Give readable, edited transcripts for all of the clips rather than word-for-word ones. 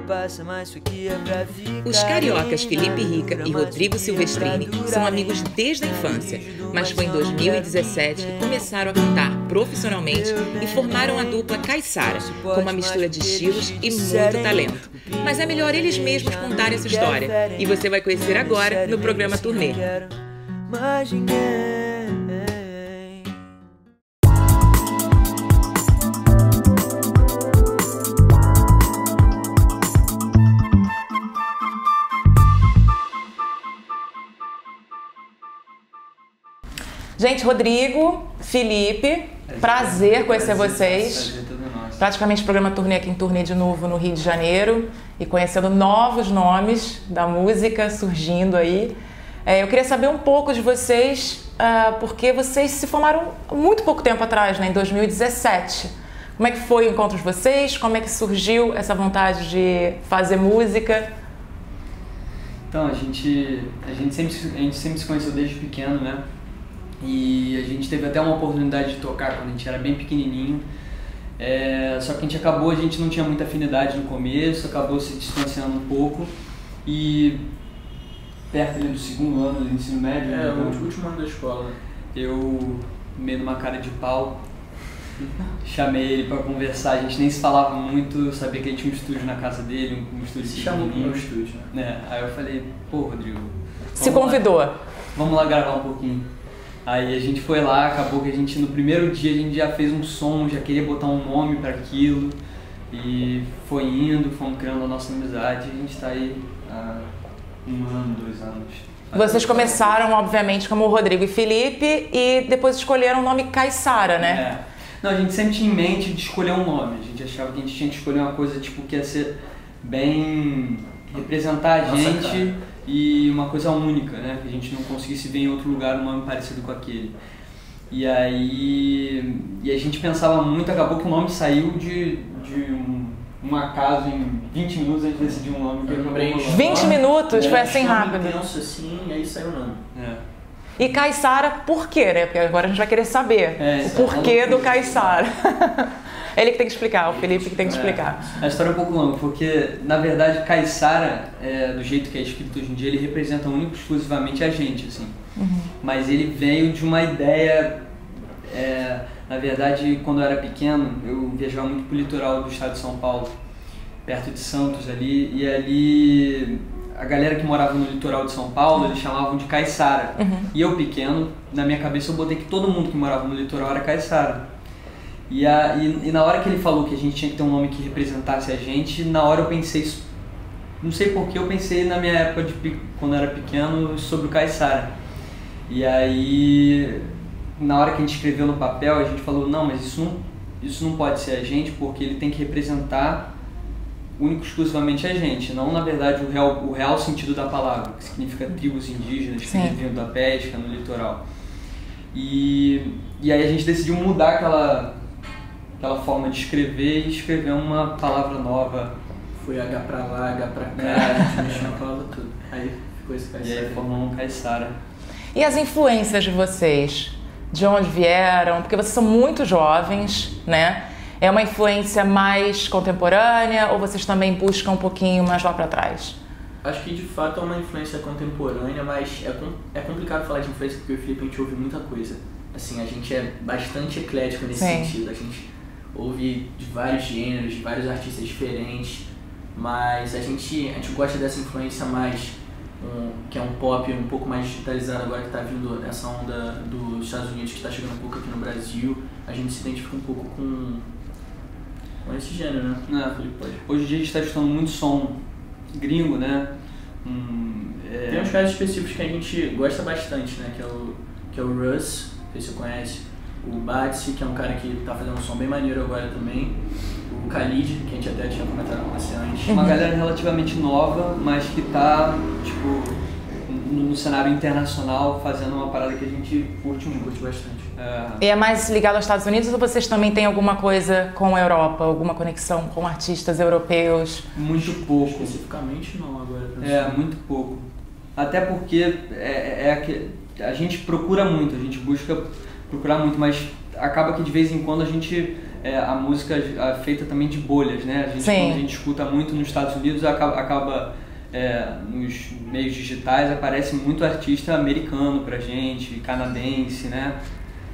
passa, mas isso aqui é pra ficar. Os cariocas Felipe Rica e Rodrigo Silvestrini são amigos desde a infância, mas foi em 2017 que começaram a cantar profissionalmente e formaram a dupla Caiçara, com uma mistura de estilos e muito talento. Mas é melhor eles mesmos contarem essa história, e você vai conhecer agora no programa Turnê. Mas ninguém. Gente, Rodrigo, Felipe, prazer conhecer vocês. Praticamente o programa Turnê aqui em Turnê de novo no Rio de Janeiro e conhecendo novos nomes da música surgindo aí. Eu queria saber um pouco de vocês, porque vocês se formaram há muito pouco tempo atrás, né, em 2017. Como é que foi o encontro de vocês? Como é que surgiu essa vontade de fazer música? Então, a gente sempre se conheceu desde pequeno, né? E a gente teve até uma oportunidade de tocar quando a gente era bem pequenininho. Só que a gente não tinha muita afinidade no começo, acabou se distanciando um pouco. E perto do segundo ano do ensino médio, o último ano da escola, eu, meio numa cara de pau, chamei ele pra conversar. A gente nem se falava muito, eu sabia que ele tinha um estúdio na casa dele, um estúdio se chamou pro meu estúdio, né? Aí eu falei, pô, Rodrigo, se convidou. Vamos lá gravar um pouquinho. Aí a gente foi lá, acabou que no primeiro dia a gente já fez um som, já queria botar um nome para aquilo. E foi indo, fomos criando a nossa amizade, e a gente tá aí há 1 ano, 2 anos. Vocês começaram, obviamente, como Rodrigo e Felipe, e depois escolheram o nome Caiçara, né? Não, a gente sempre tinha em mente de escolher um nome. A gente achava que a gente tinha que escolher uma coisa que ia ser bem... representar a gente e uma coisa única, né? Que a gente não conseguisse ver em outro lugar um nome parecido com aquele. E aí a gente pensava muito, acabou que o nome saiu de um acaso. Em 20 minutos a gente decidiu um nome. 20 minutos? Foi assim rápido. Intenso assim, e aí saiu o nome. E Caiçara, por quê, né? Porque agora a gente vai querer saber o porquê do Caiçara. Ele que tem que explicar, o Felipe que tem que explicar. A história é um pouco longa, porque, na verdade, Caiçara, do jeito que é escrito hoje em dia, ele representa único e exclusivamente a gente, assim. Uhum. Mas ele veio de uma ideia... na verdade, quando eu era pequeno, eu viajava muito pro litoral do estado de São Paulo, perto de Santos ali, e ali... a galera que morava no litoral de São Paulo, eles chamavam de Caiçara. Uhum. E eu, pequeno, na minha cabeça eu botei que todo mundo que morava no litoral era Caiçara. E na hora que ele falou que a gente tinha que ter um nome que representasse a gente, na hora eu pensei, não sei porquê, eu pensei na minha época, quando eu era pequeno, sobre o Caiçara. E aí, na hora que a gente escreveu no papel, a gente falou, não, mas isso não pode ser a gente, porque ele tem que representar único e exclusivamente a gente, não, na verdade, o real sentido da palavra, que significa tribos indígenas que viviam da pesca no litoral. E aí a gente decidiu mudar aquela forma de escrever e escrever uma palavra nova. Foi H pra lá, H pra cá, a gente mexeu na palavra tudo. Aí ficou esse Caiçara. E aí formou um Caiçara. E as influências de vocês? De onde vieram? Porque vocês são muito jovens, né? É uma influência mais contemporânea ou vocês também buscam um pouquinho mais lá pra trás? Acho que de fato é uma influência contemporânea, mas é complicado falar de influência porque o Felipe, a gente ouve muita coisa. Assim, a gente é bastante eclético nesse sentido. A gente ouve de vários gêneros, de vários artistas diferentes, mas a gente gosta dessa influência mais, que é um pop um pouco mais digitalizado agora, que está vindo essa onda dos Estados Unidos, que está chegando um pouco aqui no Brasil. A gente se identifica um pouco com esse gênero, né? Hoje em dia a gente está escutando muito som gringo, né? Tem uns casos específicos que a gente gosta bastante, né? Que é o Russ, não sei se você conhece. O Batsy, que é um cara que tá fazendo um som bem maneiro agora também. O Khalid, que a gente até tinha comentado com você antes. Uma galera relativamente nova, mas que tá, no cenário internacional, fazendo uma parada que a gente curte muito. Curte bastante. E é mais ligado aos Estados Unidos ou vocês também têm alguma coisa com a Europa? Alguma conexão com artistas europeus? Muito pouco. Especificamente não, agora. Muito pouco. Até porque a gente procura muito, a gente busca procurar muito, mas acaba que de vez em quando a gente a música é feita também de bolhas, né? Quando a gente escuta muito nos Estados Unidos, acaba nos meios digitais, aparece muito artista americano pra gente, canadense, né?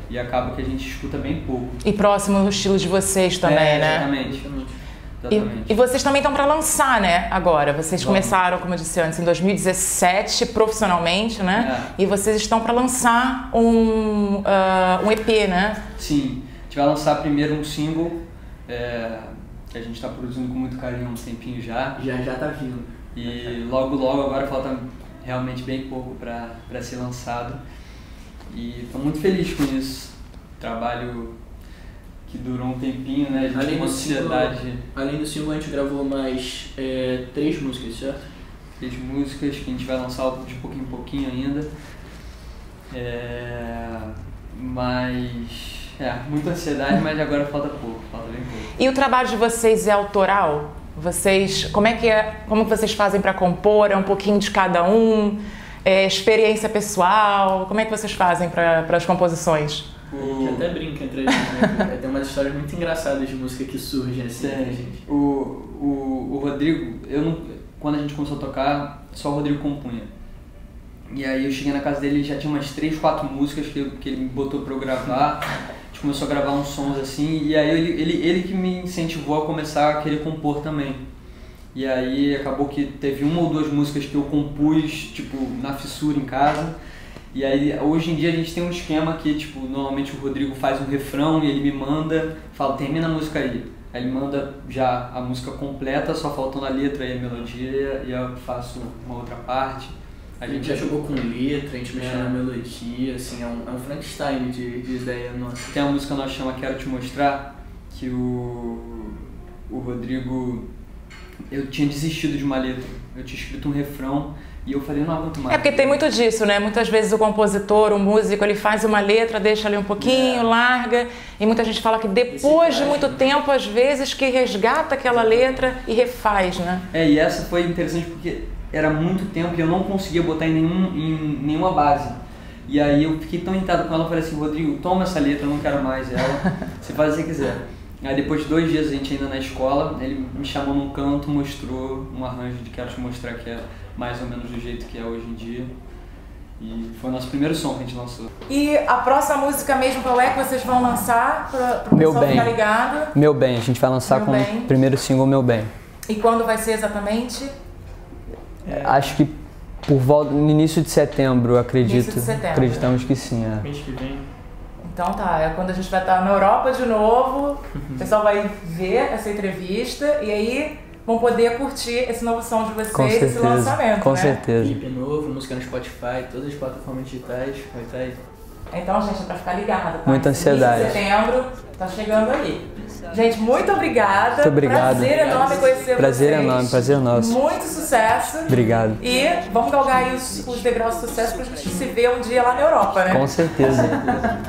E acaba que a gente escuta bem pouco. E próximo ao estilo de vocês também, né? Exatamente. E vocês também estão para lançar, né? Agora, vocês começaram, como eu disse antes, em 2017, profissionalmente, né? E vocês estão para lançar um EP, né? Sim, a gente vai lançar primeiro um single, que a gente está produzindo com muito carinho há um tempinho já. Já tá vindo. E logo agora falta realmente bem pouco para ser lançado. E estou muito feliz com isso. Trabalho que durou um tempinho, né? A gente tem uma ansiedade. Além do single, a gente gravou mais 3 músicas, certo? 3 músicas que a gente vai lançar de pouquinho em pouquinho ainda. Muita ansiedade, mas agora falta pouco, falta bem pouco. E o trabalho de vocês é autoral? Como que vocês fazem para compor? É um pouquinho de cada um? Experiência pessoal? Como é que vocês fazem para as composições? A gente até brinca entre a gente, né? Tem umas histórias muito engraçadas de música que surgem assim, gente. O Rodrigo, quando a gente começou a tocar, só o Rodrigo compunha. E aí eu cheguei na casa dele e já tinha umas 3, 4 músicas que ele me botou pra eu gravar. A gente começou a gravar uns sons assim, e aí ele que me incentivou a começar a querer compor também. E aí acabou que teve 1 ou 2 músicas que eu compus, tipo, na fissura em casa. E aí, hoje em dia a gente tem um esquema que, tipo, normalmente o Rodrigo faz um refrão e ele me manda, fala, termina a música aí. Aí ele manda já a música completa, só faltando a letra e a melodia, e eu faço uma outra parte. A gente já jogou com letra, a gente mexeu na melodia, assim, é um Frankenstein de ideia nossa. Tem uma música que nós chama Quero Te Mostrar, que o Rodrigo, eu tinha desistido de uma letra, eu tinha escrito um refrão, e eu falei, não aguento mais. Porque tem muito disso, né? Muitas vezes o compositor, o músico, ele faz uma letra, deixa ali um pouquinho, larga, e muita gente fala que depois de muito tempo, às vezes, que resgata aquela letra e refaz, né? E essa foi interessante porque era muito tempo e eu não conseguia botar em nenhuma base. E aí eu fiquei tão irritado com ela, eu falei assim, Rodrigo, toma essa letra, eu não quero mais ela, você faz o que você quiser. Aí depois de 2 dias a gente ainda na escola, ele me chamou num canto, mostrou um arranjo de Quero Te Mostrar, que é mais ou menos do jeito que é hoje em dia. E foi o nosso primeiro som que a gente lançou. E a próxima música mesmo, qual é que vocês vão lançar para o pessoal ficar ligado? Meu Bem, a gente vai lançar com o primeiro single Meu Bem. E quando vai ser exatamente? Acho que por volta, no início de setembro, acredito. Início de setembro. Acreditamos que sim, Mês que vem. Então tá, é quando a gente vai estar na Europa de novo, o pessoal vai ver essa entrevista e aí vão poder curtir esse novo som de vocês, esse lançamento, com certeza. Clipe novo, música no Spotify, todas as plataformas digitais, vai estar aí. Então, gente, é pra ficar ligado, tá? Muita ansiedade. Setembro, tá chegando aí. Gente, muito obrigada. Muito obrigado. Prazer enorme conhecer vocês. Prazer enorme, prazer nosso. Muito sucesso. Obrigado. E vamos galgar aí os degraus de sucesso pra gente se ver um dia lá na Europa, né? Com certeza.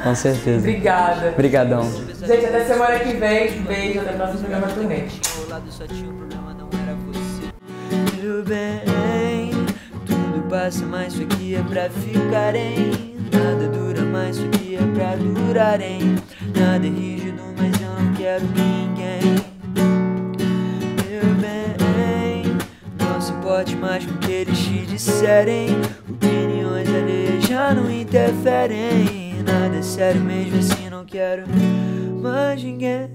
Com certeza. Obrigada. Obrigadão. Gente, até semana que vem. Um beijo, até o próximo programa do Turnê. Meu bem, tudo passa, mas isso aqui é pra ficar, hein? Nada dura, mas isso aqui é pra durar, hein? Nada é rígido, mas eu não quero ninguém. Meu bem, não se importe mais com o que eles te disserem. Opiniões alheias já não interferem. Nada é sério mesmo assim, não quero mais ninguém.